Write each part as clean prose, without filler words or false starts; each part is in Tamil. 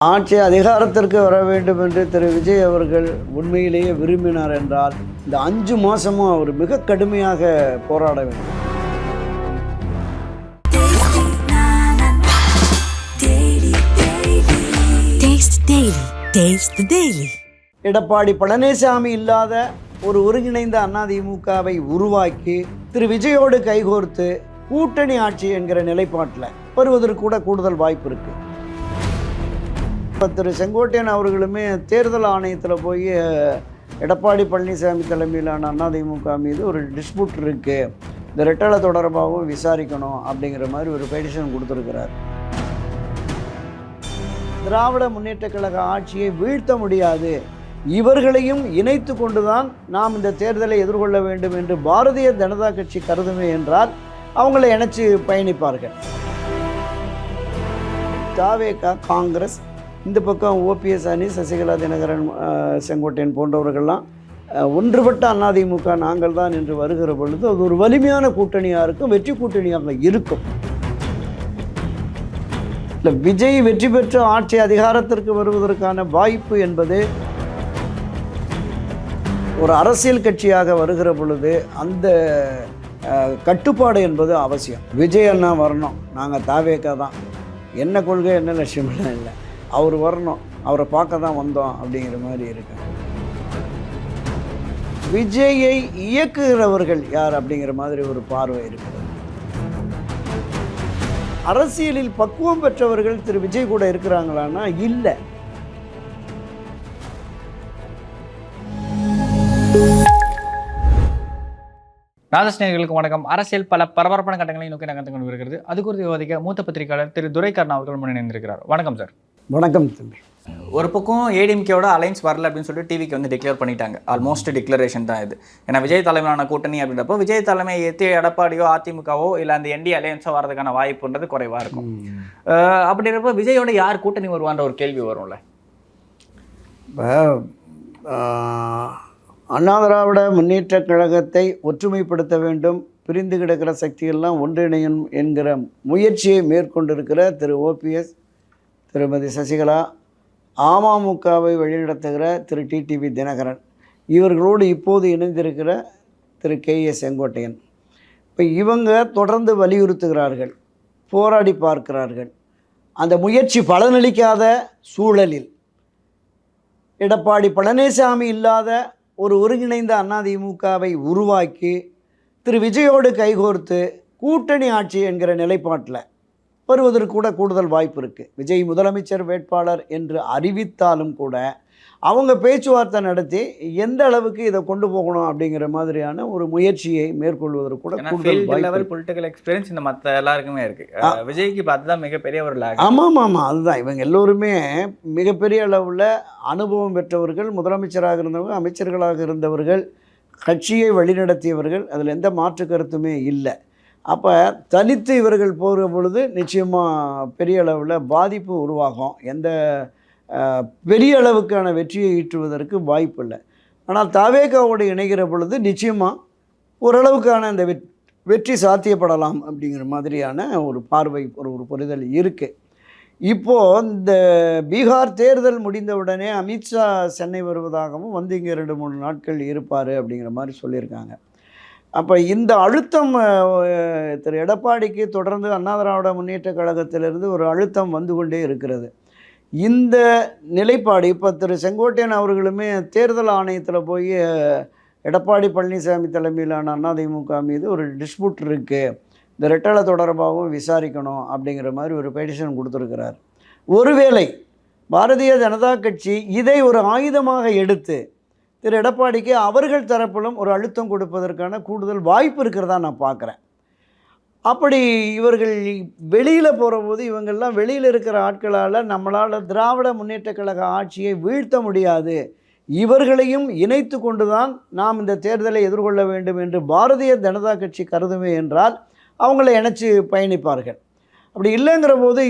ஆட்சி அதிகாரத்திற்கு வர வேண்டும் என்று திரு விஜய் அவர்கள் உண்மையிலேயே விரும்பினார் என்றால் இந்த 5 மாதமும் அவர் மிக கடுமையாக போராட வேண்டும். எடப்பாடி பழனிசாமி இல்லாத ஒரு ஒருங்கிணைந்த அதிமுகவை உருவாக்கி திரு விஜயோடு கைகோர்த்து கூட்டணி ஆட்சி என்கிற நிலைப்பாட்டில் வருவதற்கு கூட கூடுதல் வாய்ப்பு இருக்கு. திரு செங்கோட்டையன் அவர்களுமே தேர்தல் ஆணையத்தில் போய் எடப்பாடி பழனிசாமி தலைமையிலான அதிமுக மீது ஒரு டிஸ்பியூட் இருக்கு, இந்த ரெட்டலை தொடர்பாகவும் விசாரிக்கணும் அப்படிங்கிற மாதிரி ஒரு பெட்டிஷன் கொடுத்துருக்கிறார். திராவிட முன்னேற்ற கழக ஆட்சியை வீழ்த்த முடியாது, இவர்களையும் இணைத்து கொண்டுதான் நாம் இந்த தேர்தலை எதிர்கொள்ள வேண்டும் என்று பாரதிய ஜனதா கட்சி கருதுமே என்றால் அவங்களை இணைச்சு பயணிப்பார்கள். தாவேகா, காங்கிரஸ், இந்த பக்கம் ஓபிஎஸ் அணி, சசிகலா, தினகரன், செங்கோட்டையன் போன்றவர்கள்லாம் ஒன்றுபட்ட அதிமுக நாங்கள் தான் என்று வருகிற பொழுது அது ஒரு வலிமையான கூட்டணியாக இருக்கும், வெற்றி கூட்டணியாக இருக்கும். இல்லை, விஜய் வெற்றி பெற்று ஆட்சி அதிகாரத்திற்கு வருவதற்கான வாய்ப்பு என்பது ஒரு அரசியல் கட்சியாக வருகிற பொழுது அந்த கட்டுப்பாடு என்பது அவசியம். விஜய் அண்ணா வரணும், நாங்கள் தாவேக்கா தான், என்ன கொள்கை என்ன லட்சியமெல்லாம் இல்லை, அவர் வரணும், அவரை பார்க்க தான் வந்தோம் அப்படிங்கிற மாதிரி இருக்கு. விஜயை இயக்குகிறவர்கள் யார் அப்படிங்கிற மாதிரி ஒரு பார்வை இருக்கிறது. அரசியலில் பக்குவம் பெற்றவர்கள் திரு விஜய் கூட இருக்கிறாங்களான்னா இல்லை. ராஜஸ்நேயர்களுக்கு வணக்கம். அரசியல் பல பரபரப்பான கட்டங்களை நோக்கி நகர்ந்து கொண்டு வருகிறது. அது குறித்து விவாதிக்க மூத்த பத்திரிகையாளர் திரு துரைக்கண்ணா அவர்கள் முன்னிணைந்திருக்கிறார். வணக்கம் சார். வணக்கம் தம்பி. ஒரு பக்கம் ஏடிஎம்கேவோட அலைன்ஸ் வரல அப்படின்னு சொல்லிட்டு டிவிக்கு வந்து டிக்ளேர் பண்ணிட்டாங்க. ஆல்மோஸ்ட் டிக்ளரேஷன் தான் இது. ஏன்னா விஜய் தலைமையிலான கூட்டணி அப்படின்றப்போ விஜய் தலைமையை ஏற்றி எடப்பாடியோ அதிமுகவோ இல்லை அந்த என்டி அலையன்ஸோ வரதுக்கான வாய்ப்புன்றது குறைவாக இருக்கும். அப்படின்றப்போ விஜயோட யார் கூட்டணி வருவான்ற ஒரு கேள்வி வரும்ல. அண்ணா திராவிட முன்னேற்ற கழகத்தை ஒற்றுமைப்படுத்த வேண்டும், பிரிந்து கிடக்கிற சக்திகள்லாம் ஒன்றிணையும் என்கிற முயற்சியை மேற்கொண்டிருக்கிற திரு ஓபிஎஸ், திருமதி சசிகலா, அமமுகவை வழிநடத்துகிற திரு டிடிவி தினகரன், இவர்களோடு இப்போது இணைந்திருக்கிற திரு KA செங்கோட்டையன், இப்போ இவங்க தொடர்ந்து வலியுறுத்துகிறார்கள், போராடி பார்க்கிறார்கள். அந்த முயற்சி பலனளிக்காத சூழலில் எடப்பாடி பழனிசாமி இல்லாத ஒரு ஒருங்கிணைந்த அதிமுகவை உருவாக்கி திரு விஜயோடு கைகோர்த்து கூட்டணி ஆட்சி என்கிற நிலைப்பாட்டில் வருவதற்கு கூட கூடுதல் வாய்ப்பு இருக்குது. விஜய் முதலமைச்சர் வேட்பாளர் என்று அறிவித்தாலும் கூட அவங்க பேச்சுவார்த்தை நடத்தி எந்த அளவுக்கு இதை கொண்டு போகணும் அப்படிங்கிற மாதிரியான ஒரு முயற்சியை மேற்கொள்வதற்கு கூட கூடுதல் வாய்ப்பு. பொலிட்டிக்கல் எக்ஸ்பீரியன்ஸ் இந்த மற்ற எல்லாருக்குமே இருக்குது. விஜய்க்கு இப்போ அதுதான் மிகப்பெரிய ஒரு லாக். ஆமாம், அதுதான். இவங்க எல்லோருமே மிகப்பெரிய அளவில் அனுபவம் பெற்றவர்கள், முதலமைச்சராக இருந்தவங்க, அமைச்சர்களாக இருந்தவர்கள், கட்சியை வழிநடத்தியவர்கள், அதில் எந்த மாற்று கருத்துமே இல்லை. அப்போ தனித்து இவர்கள் போகிற பொழுது நிச்சயமாக பெரிய அளவில் பாதிப்பு உருவாகும், எந்த பெரிய அளவுக்கான வெற்றியை ஈற்றுவதற்கு வாய்ப்பு இல்லை. ஆனால் தாவேகாவோடு இணைகிற பொழுது நிச்சயமாக ஓரளவுக்கான அந்த வெற்றி சாத்தியப்படலாம் அப்படிங்கிற மாதிரியான ஒரு பார்வை, ஒரு புரிதல் இருக்குது. இப்போது இந்த பீகார் தேர்தல் முடிந்தவுடனே அமித்ஷா சென்னை வருவதாகவும் வந்து இங்கே 2-3 நாட்கள் இருப்பார் அப்படிங்கிற மாதிரி சொல்லியிருக்காங்க. அப்போ இந்த அழுத்தம் திரு எடப்பாடிக்கு தொடர்ந்து அண்ணா திராவிட முன்னேற்ற கழகத்திலிருந்து ஒரு அழுத்தம் வந்து கொண்டே இருக்கிறது. இந்த நிலைப்பாடு இப்போ திரு செங்கோட்டையன் அவர்களுமே தேர்தல் ஆணையத்தில் போய் எடப்பாடி பழனிசாமி தலைமையிலான அதிமுக மீது ஒரு டிஸ்பியூட் இருக்குது, இந்த ரெட்டலை தொடர்பாகவும் விசாரிக்கணும் அப்படிங்கிற மாதிரி ஒரு பெட்டிஷன் கொடுத்துருக்கிறார். ஒருவேளை பாரதிய ஜனதா கட்சி இதை ஒரு ஆயுதமாக எடுத்து திரு எடப்பாடிக்கு அவர்கள் தரப்பிலும் ஒரு அழுத்தம் கொடுப்பதற்கான கூடுதல் வாய்ப்பு இருக்கிறதா நான் பார்க்குறேன். அப்படி இவர்கள் வெளியில் போகிற போது இவங்கெல்லாம் வெளியில் இருக்கிற ஆட்களால் நம்மளால் திராவிட முன்னேற்ற கழக ஆட்சியை வீழ்த்த முடியாது, இவர்களையும் இணைத்து கொண்டு தான் நாம் இந்த தேர்தலை எதிர்கொள்ள வேண்டும் என்று பாரதிய ஜனதா கட்சி கருதுமே என்றால் அவங்களை இணைச்சி பயணிப்பார்கள். அப்படி இல்லைங்கிற போது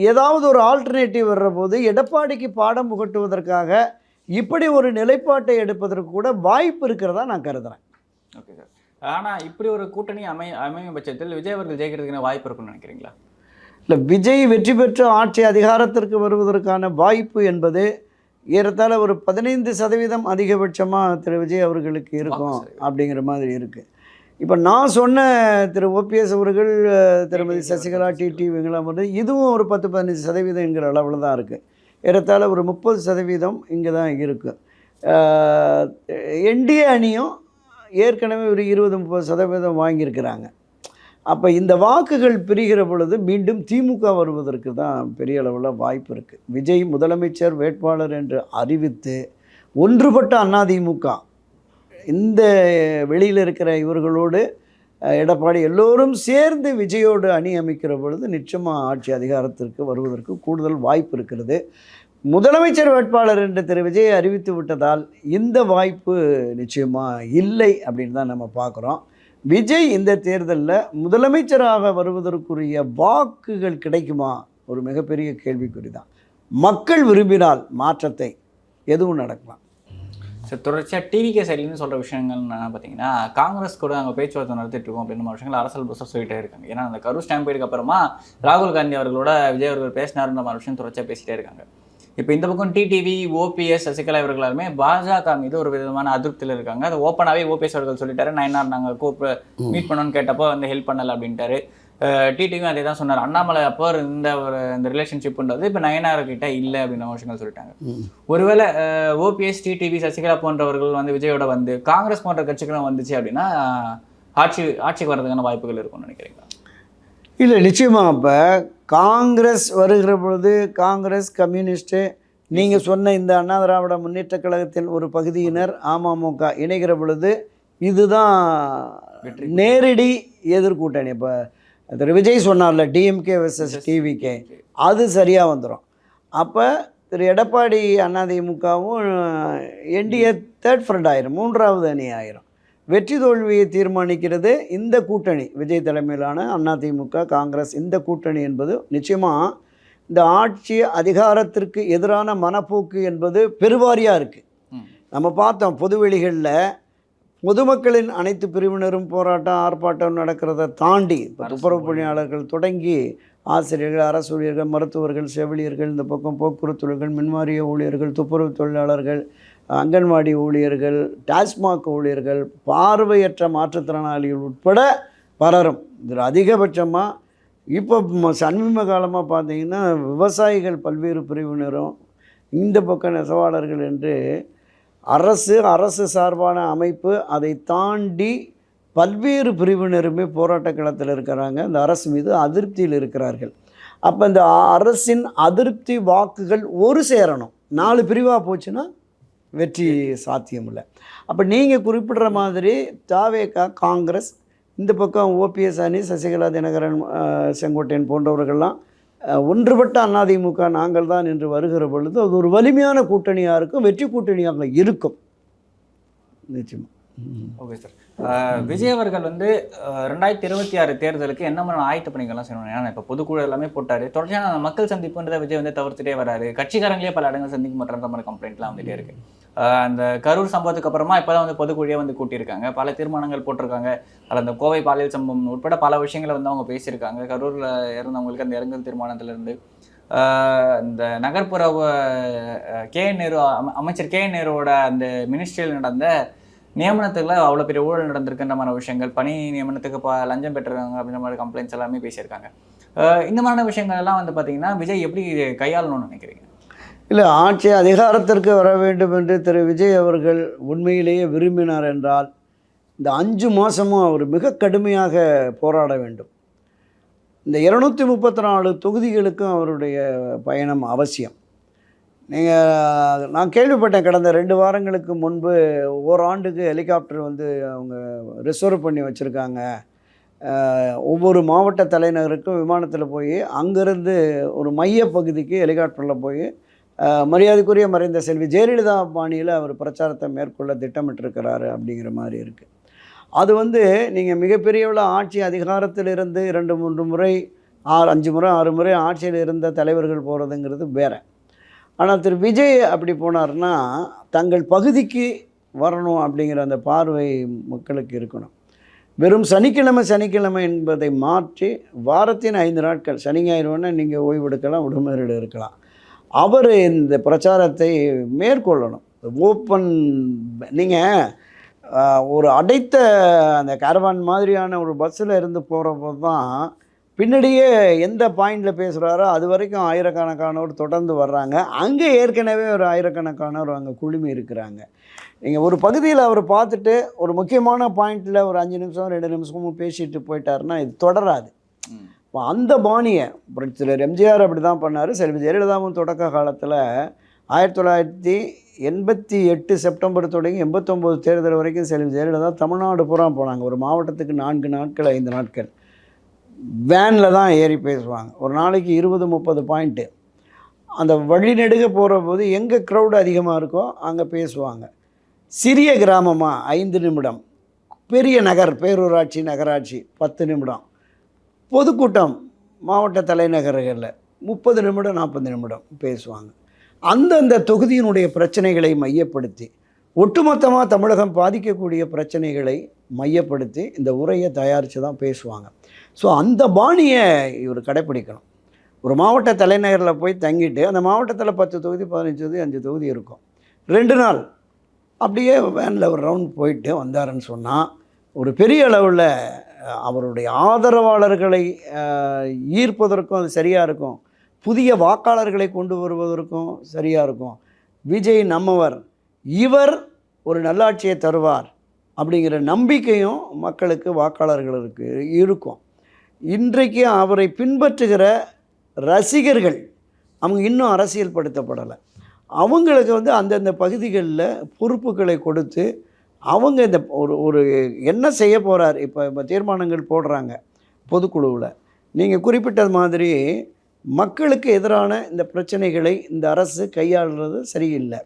ஏதாவது ஒரு ஆல்டர்னேட்டிவ் வர்ற போது எடப்பாடிக்கு பாடம் புகட்டுவதற்காக இப்படி ஒரு நிலைப்பாட்டை எடுப்பதற்கு கூட வாய்ப்பு இருக்கிறதா நான் கருதுகிறேன். Okay sir. ஆனால் இப்படி ஒரு கூட்டணி அமையும் பட்சத்தில் விஜய் அவர்கள் ஜெயிக்கிறதுக்கான வாய்ப்பு இருக்குன்னு நினைக்கிறீங்களா? இல்லை, விஜய் வெற்றி பெற்று ஆட்சி அதிகாரத்திற்கு வருவதற்கான வாய்ப்பு என்பது ஏறத்தாழ ஒரு 15% அதிகபட்சமாக திரு விஜய் அவர்களுக்கு இருக்கும் அப்படிங்கிற மாதிரி இருக்குது. இப்போ நான் சொன்ன திரு ஓபிஎஸ் அவர்கள், திருமதி சசிகலா, டிடிவிங்களாம் வந்து இதுவும் ஒரு 10-15% என்கிற அளவில் தான் இருக்குது. ஏறத்தாழ ஒரு 30% இங்கே தான் இருக்குது. என்டிஏ அணியும் ஏற்கனவே ஒரு 20-30% வாங்கியிருக்கிறாங்க. அப்போ இந்த வாக்குகள் பிரிகிற பொழுது மீண்டும் திமுக வருவதற்கு தான் பெரிய அளவில் வாய்ப்பு இருக்குது. விஜய் முதலமைச்சர் வேட்பாளர் என்று அறிவித்து ஒன்றுபட்ட அதிமுக, இந்த வெளியில் இருக்கிற இவர்களோடு எடப்பாடி எல்லோரும் சேர்ந்து விஜயோடு அணி அமைக்கிற பொழுது நிச்சயமாக ஆட்சி அதிகாரத்திற்கு வருவதற்கு கூடுதல் வாய்ப்பு இருக்கிறது. முதலமைச்சர் வேட்பாளர் என்று திரு விஜயை அறிவித்து விட்டதால் இந்த வாய்ப்பு நிச்சயமாக இல்லை அப்படின்னு தான் நம்ம பார்க்குறோம். விஜய் இந்த தேர்தலில் முதலமைச்சராக வருவதற்குரிய வாக்குகள் கிடைக்குமா ஒரு மிகப்பெரிய கேள்விக்குறி தான். மக்கள் விரும்பினால் மாற்றத்தை எதுவும் நடக்கலாம். சார், தொடர்ச்சியாக டிவிகே சைட்லேருந்து சொல்கிற விஷயங்கள் என்ன பார்த்தீங்கன்னா, காங்கிரஸ் கூட அங்கே பேச்சுவார்த்தை நடத்திட்டு இருக்கோம் அப்படின்னு விஷயங்கள் அரசியல் புதுசாக சொல்லிகிட்டே இருக்காங்க. ஏன்னா அந்த கரூர் ஸ்டாம்பேடுக்கு அப்புறமா ராகுல் காந்தி அவர்களோட விஜய் அவர்கள் பேசினாருன்ற மாதிரி விஷயம் தொடர்ச்சியாக பேசிகிட்டே இருக்காங்க. இப்போ இந்த பக்கம் டிடிவி, ஓபிஎஸ், சசிகலா இவர்களாலுமே பாஜக மீது ஒரு விதமான அதிருப்தியில் இருக்காங்க. அது ஓப்பனாகவே ஓபிஎஸ் அவர்கள் சொல்லிட்டாரு. நயனார் நாங்கள் மீட் பண்ணணும்னு கேட்டப்போ வந்து ஹெல்ப் பண்ணலை அப்படின்ட்டாரு. டிடிவியும் அதே தான் சொன்னார். அண்ணாமலை அப்போ இந்த ரிலேஷன்ஷிப்ன்றது இப்போ நயனார்கிட்ட இல்லை அப்படின்ற விஷயங்கள் சொல்லிட்டாங்க. ஒருவேளை ஓபிஎஸ், டிடிவி, சசிகலா போன்றவர்கள் வந்து விஜயோட வந்து காங்கிரஸ் போன்ற கட்சிகளும் வந்துச்சு அப்படின்னா ஆட்சிக்கு வர்றதுக்கான வாய்ப்புகள் இருக்கும்னு நினைக்கிறீங்களா? இல்லை, நிச்சயமாக. இப்போ காங்கிரஸ் வருகிற பொழுது காங்கிரஸ், கம்யூனிஸ்ட்டு, நீங்கள் சொன்ன இந்த அண்ணா திராவிட முன்னேற்ற கழகத்தின் ஒரு பகுதியினர் அமமுக இணைகிற பொழுது இதுதான் நேரடி எதிர்கூட்டணி. இப்போ திரு விஜய் சொன்னார்ல, டிஎம்கே வெர்சஸ் டிவிகே, அது சரியாக வந்துடும். அப்போ திரு எடப்பாடி அதிமுகவும் என்டிஏ தேர்ட் ஃப்ரண்ட் ஆயிரும், மூன்றாவது அணி ஆயிரும். வெற்றி தோல்வியை தீர்மானிக்கிறது இந்த கூட்டணி, விஜய் தலைமையிலான அதிமுக, காங்கிரஸ், இந்த கூட்டணி என்பது நிச்சயமாக இந்த ஆட்சி அதிகாரத்திற்கு எதிரான மனப்போக்கு என்பது பெருவாரியாக இருக்குது. நம்ம பார்த்தோம் பொதுவெளிகளில் பொதுமக்களின் அனைத்து பிரிவினரும் போராட்டம், ஆர்ப்பாட்டம் நடக்கிறத தாண்டி இப்போ துப்புரவு பணியாளர்கள் தொடங்கி ஆசிரியர்கள், அரசு ஊழியர்கள், மருத்துவர்கள், செவிலியர்கள், இந்த பக்கம் போக்குவரத்து தொழில்கள், மின்வாரிய ஊழியர்கள், துப்புரவு தொழிலாளர்கள், அங்கன்வாடி ஊழியர்கள், டாஸ்மாக் ஊழியர்கள், பார்வையற்ற மாற்றுத்திறனாளிகள் உட்பட பலரும் இதில் அதிகபட்சமாக இப்போ சமீப காலமாக பார்த்தீங்கன்னா விவசாயிகள் பல்வேறு பிரிவினரும், இந்த பக்கம் நெசவாளர்கள் என்று அரசு சார்பான அமைப்பு, அதை தாண்டி பல்வேறு பிரிவினருமே போராட்ட களத்தில் இருக்கிறாங்க. இந்த அரசு மீது அதிருப்தியில் இருக்கிறார்கள். அப்போ இந்த அரசின் அதிருப்தி வாக்குகள் ஒரு சேரணும். 4 பிரிவாக போச்சுன்னா வெற்றி சாத்தியம் இல்லை. அப்போ நீங்கள் குறிப்பிடுற மாதிரி தாவேகா, காங்கிரஸ், இந்த பக்கம் ஓபிஎஸ் அணி, சசிகலா, தினகரன், செங்கோட்டையன் போன்றவர்கள்லாம் ஒன்றுபட்ட அதிமுக நாங்கள் தான் என்று வருகிற பொழுது அது ஒரு வலிமையான கூட்டணியாக இருக்கும், வெற்றி கூட்டணியாக இருக்கும் நிச்சயமாக. ஓகே சார், விஜய் அவர்கள் வந்து 2026 தேர்தலுக்கு என்ன மாதிரி ஆயத்த பணிகள்லாம் செய்யணும்? ஏன்னா இப்போ பொதுக்குழு எல்லாமே போட்டார், தொடர்ச்சியான மக்கள் சந்திப்புன்றதை விஜய் வந்து தவிர்த்துட்டே வராரு. கட்சிக்காரங்களே பல இடங்கள் சந்திக்க மாட்டேன்ற மாதிரி கம்ப்ளைண்ட்லாம் வந்துட்டே இருக்கு. அந்த கரூர் சம்பவத்துக்கு அப்புறமா இப்போ தான் வந்து பொதுக்குழியை வந்து கூட்டியிருக்காங்க, பல தீர்மானங்கள் போட்டிருக்காங்க. அதில் அந்த கோவை பாலியல் சம்பவம் உட்பட பல விஷயங்களை வந்து அவங்க பேசியிருக்காங்க. கரூரில் இறந்தவங்களுக்கு அந்த இரங்கல் தீர்மானத்திலிருந்து இந்த நகர்ப்புற நேரு அமைச்சர் நேருவோட அந்த மினிஸ்ட்ரியில் நடந்த நியமனத்துக்குள்ள அவ்வளோ பெரிய ஊழல் நடந்திருக்குன்ற மாதிரி விஷயங்கள், பணி நியமனத்துக்கு லஞ்சம் பெற்றிருக்காங்க அப்படின்ற மாதிரி கம்ப்ளைண்ட்ஸ் எல்லாமே பேசியிருக்காங்க. இந்த மாதிரியான விஷயங்கள் எல்லாம் வந்து பார்த்தீங்கன்னா விஜய் எப்படி கையாளணும்னு நினைக்கிறீங்க? இல்லை, ஆட்சி அதிகாரத்திற்கு வர வேண்டும் என்று திரு விஜய் அவர்கள் உண்மையிலேயே விரும்பினார் என்றால் இந்த 5 மாதமும் அவர் மிக கடுமையாக போராட வேண்டும். இந்த 234 தொகுதிகளுக்கும் அவருடைய பயணம் அவசியம். நான் கேள்விப்பட்டேன், கடந்த 2 வாரங்களுக்கு முன்பு ஓராண்டுக்கு ஹெலிகாப்டர் வந்து அவங்க ரிசர்வ் பண்ணி வச்சுருக்காங்க. ஒவ்வொரு மாவட்ட தலைநகருக்கும் விமானத்தில் போய் அங்கேருந்து ஒரு மைய பகுதிக்கு ஹெலிகாப்டரில் போய் மரியாதைக்குரிய மறைந்த செல்வி ஜெயலலிதா பாணியில் அவர் பிரச்சாரத்தை மேற்கொள்ள திட்டமிட்டிருக்கிறாரு அப்படிங்கிற மாதிரி இருக்குது. அது வந்து நீங்கள் மிகப்பெரியவில் ஆட்சி அதிகாரத்தில் இருந்து 2-3 முறை 5 முறை 6 முறை ஆட்சியில் இருந்த தலைவர்கள் போகிறதுங்கிறது வேறு. ஆனால் திரு விஜய் அப்படி போனார்னா தங்கள் பகுதிக்கு வரணும் அப்படிங்கிற அந்த பார்வை மக்களுக்கு இருக்கணும். வெறும் சனிக்கிழமை என்பதை மாற்றி வாரத்தின் 5 நாட்கள், சனி ஞாயிறு நீங்கள் ஓய்வெடுக்கலாம், விடுமுறையில் இருக்கலாம். அவர் இந்த பிரச்சாரத்தை மேற்கொள்ளணும். ஓப்பன் நீங்கள் ஒரு அடைத்த அந்த கேரவான் மாதிரியான ஒரு பஸ்ஸில் இருந்து போகிறப்போ தான் பின்னாடியே எந்த பாயிண்டில் பேசுகிறாரோ அது வரைக்கும் ஆயிரக்கணக்கானோர் தொடர்ந்து வர்றாங்க. அங்கே ஏற்கனவே ஒரு ஆயிரக்கணக்கானோர் அங்கே குழுமி இருக்கிறாங்க. நீங்கள் ஒரு பகுதியில் அவர் பார்த்துட்டு ஒரு முக்கியமான பாயிண்டில் ஒரு 5 நிமிஷம் 2 நிமிஷமும் பேசிட்டு போயிட்டாருன்னா இது தொடராது. இப்போ அந்த பாணியை புரட்சியாளர் எம்ஜிஆர் அப்படி தான் பண்ணார். செல்வி ஜெயலலிதாவும் தொடக்க காலத்தில் 1988 செப்டம்பர் தொடங்கி 89 தேர்தல் வரைக்கும் செல்வி ஜெயலலிதா தமிழ்நாடு பூரா போனாங்க. ஒரு மாவட்டத்துக்கு 4 நாட்கள் 5 நாட்கள் வேனில் தான் ஏறி பேசுவாங்க. ஒரு நாளைக்கு 20-30 பாயிண்ட்டு. அந்த வழிநெடுக போகிற போது எங்கே க்ரௌடு அதிகமாக இருக்கோ அங்கே பேசுவாங்க. சிறிய கிராமமாக 5 நிமிடம், பெரிய நகர் பேரூராட்சி நகராட்சி 10 நிமிடம், பொதுக்கூட்டம் மாவட்ட தலைநகர்களில் 30 நிமிடம் 40 நிமிடம் பேசுவாங்க. அந்தந்த தொகுதியினுடைய பிரச்சனைகளை மையப்படுத்தி ஒட்டுமொத்தமாக தமிழகம் பாதிக்கக்கூடிய பிரச்சனைகளை மையப்படுத்தி இந்த உரையை தயாரித்து தான் பேசுவாங்க. ஸோ அந்த பாணியை இவர் கடைப்பிடிக்கணும். ஒரு மாவட்ட தலைநகரில் போய் தங்கிட்டு அந்த மாவட்டத்தில் 10 தொகுதி 15 தொகுதி 5 தொகுதி இருக்கும். 2 நாள் அப்படியே வேனில் ஒரு ரவுண்ட் போயிட்டு வந்தாருன்னு சொன்னால் ஒரு பெரிய அளவில் அவருடைய ஆதரவாளர்களை ஈர்ப்பதற்கும் அது சரியாக இருக்கும். புதிய வாக்காளர்களை கொண்டு வருவதற்கும் சரியாக இருக்கும். விஜய் நம்மவர், இவர் ஒரு நல்லாட்சியை தருவார் அப்படிங்கிற நம்பிக்கையும் மக்களுக்கு வாக்காளர்களுக்கு இருக்கும். இன்றைக்கு அவரை பின்பற்றுகிற ரசிகர்கள் அவங்க இன்னும் அரசியல் படுத்தப்படலை. அவங்களுக்கு அந்தந்த பகுதிகளில் பொறுப்புகளை கொடுத்து அவங்க இந்த ஒரு என்ன செய்ய போகிறார். இப்போ தீர்மானங்கள் போடுறாங்க பொதுக்குழுவில். நீங்கள் குறிப்பிட்டது மாதிரி மக்களுக்கு எதிரான இந்த பிரச்சனைகளை இந்த அரசு கையாளுறது சரியில்லை.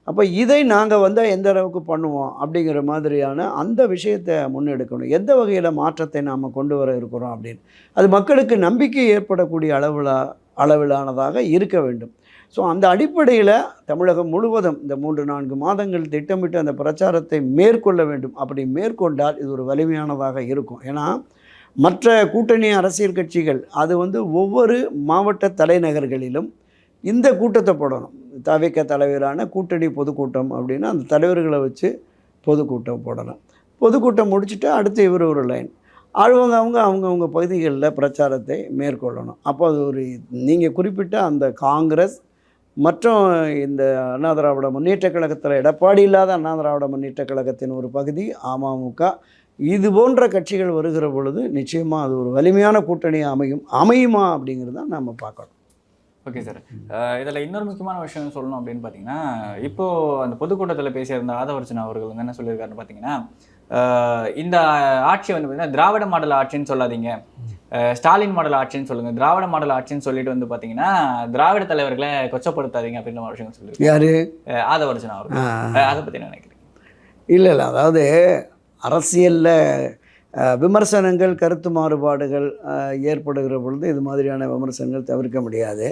அப்போ இதை நாங்கள் எந்த அளவுக்கு பண்ணுவோம் அப்படிங்கிற மாதிரியான அந்த விஷயத்தை முன்னெடுக்கணும். எந்த வகையில் மாற்றத்தை நாம் கொண்டு வர இருக்கிறோம் அப்படின்னு அது மக்களுக்கு நம்பிக்கை ஏற்படக்கூடிய அளவிலானதாக இருக்க வேண்டும். ஸோ அந்த அடிப்படையில் தமிழகம் முழுவதும் இந்த 3-4 மாதங்கள் திட்டமிட்டு அந்த பிரச்சாரத்தை மேற்கொள்ள வேண்டும். அப்படி மேற்கொண்டால் இது ஒரு வலிமையானதாக இருக்கும். ஏன்னா மற்ற கூட்டணி அரசியல் கட்சிகள் அது ஒவ்வொரு மாவட்ட தலைநகர்களிலும் இந்த கூட்டத்தை போடணும். தவிக தலைவரான கூட்டணி பொதுக்கூட்டம் அப்படின்னா அந்த தலைவர்களை வச்சு பொதுக்கூட்டம் போடணும். பொதுக்கூட்டம் முடிச்சுட்டு அடுத்து இவர் ஒரு லைன் அவங்கவுங்க பகுதிகளில் பிரச்சாரத்தை மேற்கொள்ளணும். அப்போ அது ஒரு நீங்கள் குறிப்பிட்ட அந்த காங்கிரஸ் மற்றும் இந்த அண்ணா திராவிட முன்னேற்றக் கழகத்தில் எடப்பாடி இல்லாத அண்ணா திராவிட முன்னேற்றக் கழகத்தின் ஒரு பகுதி அமமுக, இது போன்ற கட்சிகள் வருகிற பொழுது நிச்சயமாக அது ஒரு வலிமையான கூட்டணி அமையுமா அப்படிங்கிறது தான் நம்ம பார்க்கணும். ஓகே சார், இதில் இன்னொரு முக்கியமான விஷயம் சொல்லணும் அப்படின்னு பார்த்தீங்கன்னா, இப்போது அந்த பொதுக்கூட்டத்தில் பேசியிருந்த ஆதவர்ஜுனா அவர்கள் என்ன சொல்லியிருக்காருன்னு பார்த்தீங்கன்னா, இந்த ஆட்சி பார்த்தீங்கன்னா திராவிட மாடல் ஆட்சின்னு சொல்லாதீங்க, ஸ்டாலின் மாடல் ஆட்சின்னு சொல்லுங்கள், திராவிட மாடல் ஆட்சின்னு சொல்லிட்டு பார்த்தீங்கன்னா திராவிட தலைவர்களை கொச்சப்படுத்தாதீங்க அப்படின்ற ஒரு விஷயம் சொல்லியிருக்காரு. யார்? ஆதவர்ஜுனா அவர்கள். அதை பற்றி என்ன நினைக்கிறீங்க? இல்லை, அதாவது அரசியலில் விமர்சனங்கள் கருத்து மாறுபாடுகள் ஏற்படுகிற பொழுது இது மாதிரியான விமர்சனங்கள் தவிர்க்க முடியாது.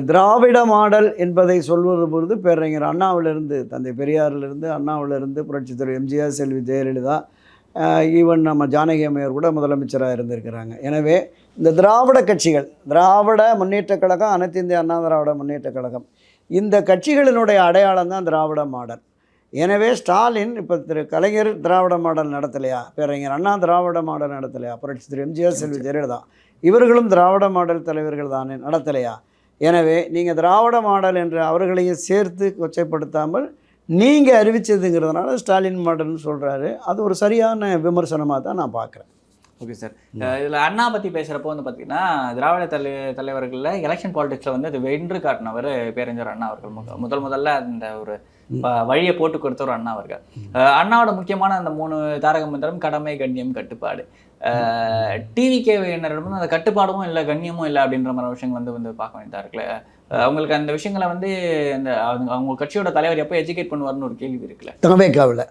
திராவிட மாடல் என்பதை சொல்வது பொழுது பேரறிஞர் அண்ணாவிலிருந்து, தந்தை பெரியாரிலிருந்து, அண்ணாவிலிருந்து புரட்சித் தலைவர் எம்ஜிஆர், செல்வி ஜெயலலிதா, ஈவன் நம்ம ஜானகி அம்மையார் கூட முதலமைச்சராக இருந்திருக்கிறாங்க. எனவே இந்த திராவிட கட்சிகள், திராவிட முன்னேற்றக் கழகம், அனைத்து இந்திய அண்ணா திராவிட முன்னேற்றக் கழகம், இந்த கட்சிகளினுடைய அடையாளம் தான் திராவிட மாடல். எனவே ஸ்டாலின் இப்போ திரு கலைஞர் திராவிட மாடல் நடத்தலையா, பேரறிஞர் அண்ணா திராவிட மாடல் நடத்தலையா, புரட்சி திரு எம்ஜிஆர், செல்வி ஜெயலலிதா இவர்களும் திராவிட மாடல் தலைவர்கள் தானே நடத்தலையா? எனவே நீங்கள் திராவிட மாடல் என்று அவர்களையும் சேர்த்து கொச்சைப்படுத்தாமல் நீங்கள் அறிவிச்சதுங்கிறதுனால ஸ்டாலின் மாடல்னு சொல்கிறாரு. அது ஒரு சரியான விமர்சனமாக தான் நான் பார்க்குறேன். ஓகே சார், இதில் அண்ணா பற்றி பேசுகிறப்போ பார்த்தீங்கன்னா திராவிட தலைவர்களில் எலெக்ஷன் பாலிடிக்ஸில் அது வென்று காட்டினவர் பேரறிஞர் அண்ணா அவர்கள். முதல்ல அந்த ஒரு வழியை போட்டு கொடுத்தவர் அண்ணா அவர்கள். அண்ணாவோட முக்கியமான அந்த 3 தாரக மந்திரம் கடமை, கண்ணியம், கட்டுப்பாடு. டிவிகே என்னிடம் அந்த கட்டுப்பாடும் இல்லை கண்ணியமும் இல்லை அப்படின்ற மாதிரி விஷயங்கள் பார்க்க வேண்டியதாக இருக்குல்ல. அவங்களுக்கு அந்த விஷயங்களை அந்த அவங்க கட்சியோட தலைவர் எப்போ எஜுகேட் பண்ணுவார்னு ஒரு கேள்வி இருக்குல்ல. தவேகாவில்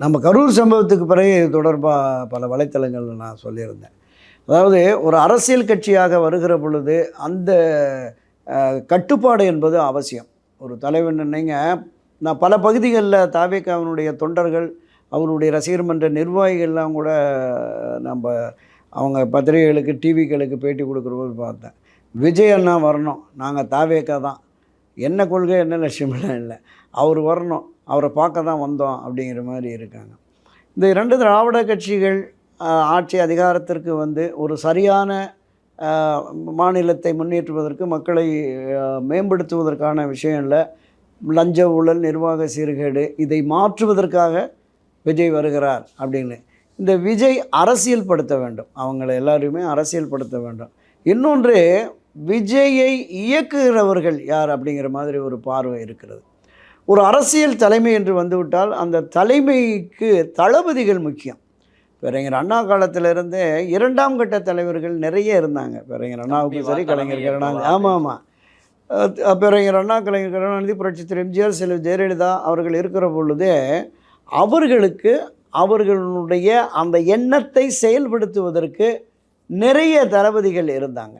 நம்ம கரூர் சம்பவத்துக்கு பிறகு இது தொடர்பாக பல வலைத்தளங்கள் நான் சொல்லியிருந்தேன். அதாவது ஒரு அரசியல் கட்சியாக வருகிற பொழுது அந்த கட்டுப்பாடு என்பது அவசியம். ஒரு தலைவர் நீங்கள் நான் பல பகுதிகளில் தவேகாவினுடைய தொண்டர்கள் அவருடைய ரசிகர் மன்ற நிர்வாகிகள்லாம் கூட நம்ம அவங்க பத்திரிகைகளுக்கு டிவிகளுக்கு பேட்டி கொடுக்குறபோது பார்த்தேன், விஜய் அண்ணா வரணும், நாங்கள் தாவேக்கா தான், என்ன கொள்கை என்ன லட்சியமெல்லாம் இல்லை, அவர் வரணும், அவரை பார்க்க தான் வந்தோம் அப்படிங்கிற மாதிரி இருக்காங்க. இந்த 2 திராவிட கட்சிகள் ஆட்சி அதிகாரத்திற்கு வந்து ஒரு சரியான மாநிலத்தை முன்னேற்றுவதற்கு, மக்களை மேம்படுத்துவதற்கான விஷயங்களில் லஞ்ச ஊழல், நிர்வாக சீர்கேடு இதை மாற்றுவதற்காக விஜய் வருகிறார் அப்படின்னு இந்த விஜய் அரசியல் படுத்த வேண்டும், அவங்கள எல்லாரையுமே அரசியல் படுத்த வேண்டும். இன்னொன்று, விஜயை இயக்குகிறவர்கள் யார் அப்படிங்கிற மாதிரி ஒரு பார்வை இருக்கிறது. ஒரு அரசியல் தலைமை என்று வந்துவிட்டால் அந்த தலைமைக்கு தளபதிகள் முக்கியம். பேரறிஞர் அண்ணா காலத்திலிருந்தே 2ஆம் கட்ட தலைவர்கள் நிறைய இருந்தாங்க. பேரறிஞர் அண்ணாவுக்கு சரி, கலைஞர் கருணாநிதி, ஆமாம், பேரறிஞர் அண்ணா, கலைஞர் கருணாநிதி, புரட்சித் தலைவர் எம்ஜிஆர், செல்வி ஜெயலலிதா அவர்கள் இருக்கிற பொழுதே அவர்களுக்கு அவர்களுடைய அந்த எண்ணத்தை செயல்படுத்துவதற்கு நிறைய தளபதிகள் இருந்தாங்க.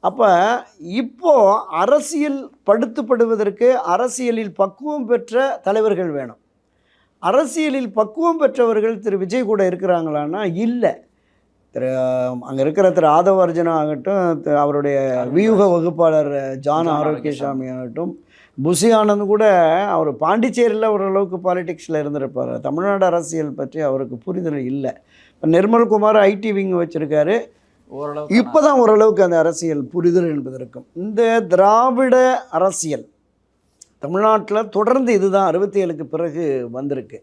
அப்போ இப்போது அரசியல் படுத்தப்படுவதற்கு அரசியலில் பக்குவம் பெற்ற தலைவர்கள் வேணும். அரசியலில் பக்குவம் பெற்றவர்கள் திரு விஜய் கூட இருக்கிறாங்களான்னா இல்லை. அங்கே இருக்கிற திரு ஆதவ அர்ஜுனா ஆகட்டும், அவருடைய வியூக வகுப்பாளர் ஜான் ஆரோக்கியசாமி ஆகட்டும், புசி ஆனந்த் கூட அவர் பாண்டிச்சேரியில் ஓரளவுக்கு பாலிடிக்ஸில் இருந்திருப்பார். தமிழ்நாடு அரசியல் பற்றி அவருக்கு புரிதல் இல்லை. இப்போ நிர்மல்குமார் ஐடி விங் வச்சுருக்காரு, ஓரளவு இப்போ தான் ஓரளவுக்கு அந்த அரசியல் புரிதல் என்பது இருக்கும். இந்த திராவிட அரசியல் தமிழ்நாட்டில் தொடர்ந்து இதுதான் 67க்கு பிறகு வந்திருக்கு.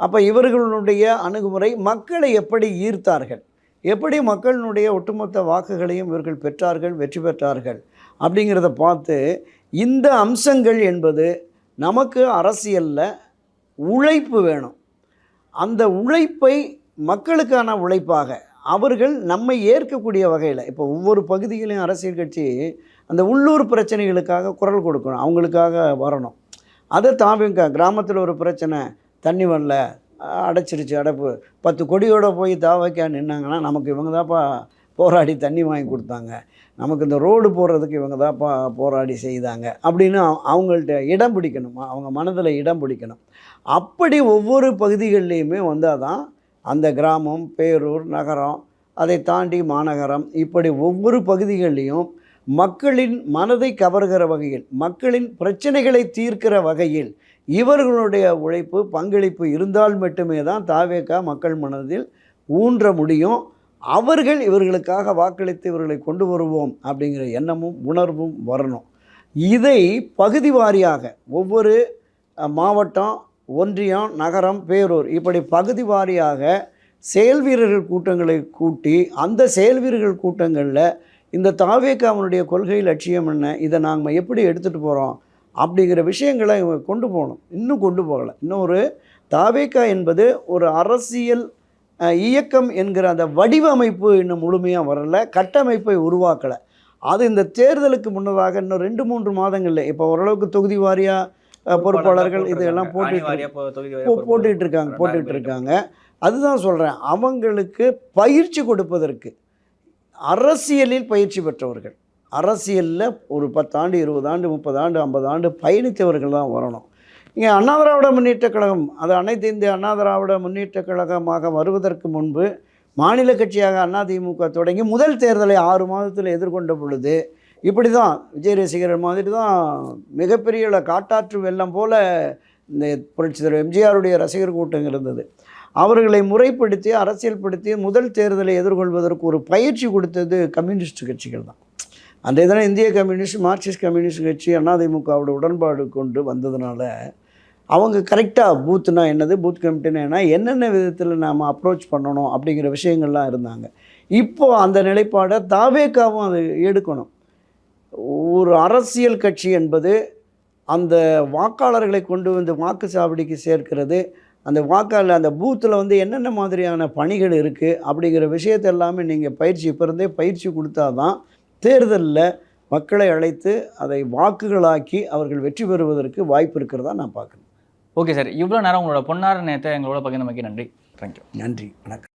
அப்போ இவர்களுடைய அணுகுமுறை மக்களை எப்படி ஈர்த்தார்கள், எப்படி மக்களினுடைய ஒட்டுமொத்த வாக்குகளையும் இவர்கள் பெற்றார்கள், வெற்றி பெற்றார்கள் அப்படிங்கிறத பார்த்து இந்த அம்சங்கள் என்பது நமக்கு அரசியலில் உழைப்பு வேணும். அந்த உழைப்பை மக்களுக்கான உழைப்பாக அவர்கள் நம்மை ஏற்கக்கூடிய வகையில், இப்போ ஒவ்வொரு பகுதியிலையும் அரசியல் கட்சி அந்த உள்ளூர் பிரச்சனைகளுக்காக குரல் கொடுக்கணும், அவங்களுக்காக வரணும். அதை தாவிங்க கிராமத்தில் ஒரு பிரச்சனை, தண்ணி வரல, அடைச்சிருச்சு அடைப்பு, 10 கொடியோடு போய் தாவைக்கா நின்னாங்கன்னா நமக்கு இவங்க தான்ப்பா போராடி தண்ணி வாங்கி கொடுத்தாங்க, நமக்கு இந்த ரோடு போடுறதுக்கு இவங்க தான்ப்பா போராடி செய்தாங்க அப்படின்னு அவங்கள்ட்ட இடம் பிடிக்கணும், அவங்க மனதில் இடம் பிடிக்கணும். அப்படி ஒவ்வொரு பகுதிகள்லேயுமே வந்தால் தான் அந்த கிராமம், பேரூர், நகரம், அதை தாண்டி மாநகரம், இப்படி ஒவ்வொரு பகுதிகளிலையும் மக்களின் மனதை கவர்கிற வகையில், மக்களின் பிரச்சனைகளை தீர்க்கிற வகையில் இவர்களுடைய உழைப்பு, பங்களிப்பு இருந்தால் மட்டுமே தான் தாவேகா மக்கள் மனதில் ஊன்ற முடியும். அவர்கள் இவர்களுக்காக வாக்களித்து இவர்களை கொண்டு வருவோம் அப்படிங்கிற எண்ணமும் உணர்வும் வரணும். இதை பகுதி வாரியாக ஒவ்வொரு மாவட்டம், ஒன்றியம், நகரம், பேரூர் இப்படி பகுதி வாரியாக செயல் வீரர்கள் கூட்டங்களை கூட்டி, அந்த செயல் வீரர்கள் கூட்டங்களில் இந்த தாவேகாவினுடைய கொள்கை லட்சியம் என்ன, இதை நாங்கள் எப்படி எடுத்துகிட்டு போகிறோம் அப்படிங்கிற விஷயங்களை இவங்க கொண்டு போகணும். இன்னும் கொண்டு போகலை. இன்னொரு தாவேகா என்பது ஒரு அரசியல் இயக்கம் என்கிற அந்த வடிவமைப்பு இன்னும் முழுமையாக வரலை, கட்டமைப்பை உருவாக்கலை. அது இந்த தேர்தலுக்கு முன்னதாக இன்னும் 2-3 மாதங்களில் இப்போ ஓரளவுக்கு தொகுதி வாரியாக பொறுப்பாளர்கள் இதெல்லாம் போட்டுட்டு இருக்காங்க. அதுதான் சொல்கிறேன், அவங்களுக்கு பயிற்சி கொடுப்பதற்கு அரசியலில் பயிற்சி பெற்றவர்கள், அரசியலில் ஒரு 10 ஆண்டு, 20 ஆண்டு, 30 ஆண்டு, 50 ஆண்டு பயணித்தவர்கள் தான் வரணும். இங்கே அண்ணா திராவிட முன்னேற்றக் கழகம், அது அனைத்து இந்திய அண்ணா திராவிட முன்னேற்றக் கழகமாக வருவதற்கு முன்பு மாநில கட்சியாக அதிமுக தொடங்கி முதல் தேர்தலை 6 மாதத்தில் எதிர்கொண்ட பொழுது இப்படி தான் விஜய் ரசிகர்கள் மாதிரி தான் மிகப்பெரிய காட்டாற்று வெள்ளம் போல் இந்த புரட்சித் தலைவர் எம்ஜிஆருடைய ரசிகர் கூட்டம் இருந்தது. அவர்களை முறைப்படுத்தி அரசியல்படுத்தி முதல் தேர்தலை எதிர்கொள்வதற்கு ஒரு பயிற்சி கொடுத்தது கம்யூனிஸ்ட் கட்சிகள் தான். அன்றைய தினம் இந்திய கம்யூனிஸ்ட், மார்க்சிஸ்ட் கம்யூனிஸ்ட் கட்சி அதிமுகவோட உடன்பாடு கொண்டு வந்ததுனால அவங்க கரெக்டாக பூத்துனா என்னது, பூத் கமிட்டினா என்னென்ன விதத்தில் நாம் அப்ரோச் பண்ணணும் அப்படிங்கிற விஷயங்கள்லாம் இருந்தாங்க. இப்போது அந்த நிலைப்பாடை தாவேகாவும் அது எடுக்கணும். ஒரு அரசியல் கட்சி என்பது அந்த வாக்காளர்களை கொண்டு வந்து வாக்குச்சாவடிக்கு சேர்க்கிறது, அந்த வாக்காளர் அந்த பூத்தில் வந்து என்னென்ன மாதிரியான பணிகள் இருக்குது அப்படிங்கிற விஷயத்தை எல்லாமே நீங்கள் பயிற்சி இப்போ இருந்தே பயிற்சி கொடுத்தா தான் தேர்தலில் மக்களை அழைத்து அதை வாக்குகளாக்கி அவர்கள் வெற்றி பெறுவதற்கு வாய்ப்பு இருக்கிறதா நான் பார்க்குறேன். ஓகே சார், இவ்வளோ நேரம் உங்களோட பொன்னார நேரத்தை எங்களோட பகிர்ந்தமைக்கு நன்றி. தேங்க்யூ. நன்றி, வணக்கம்.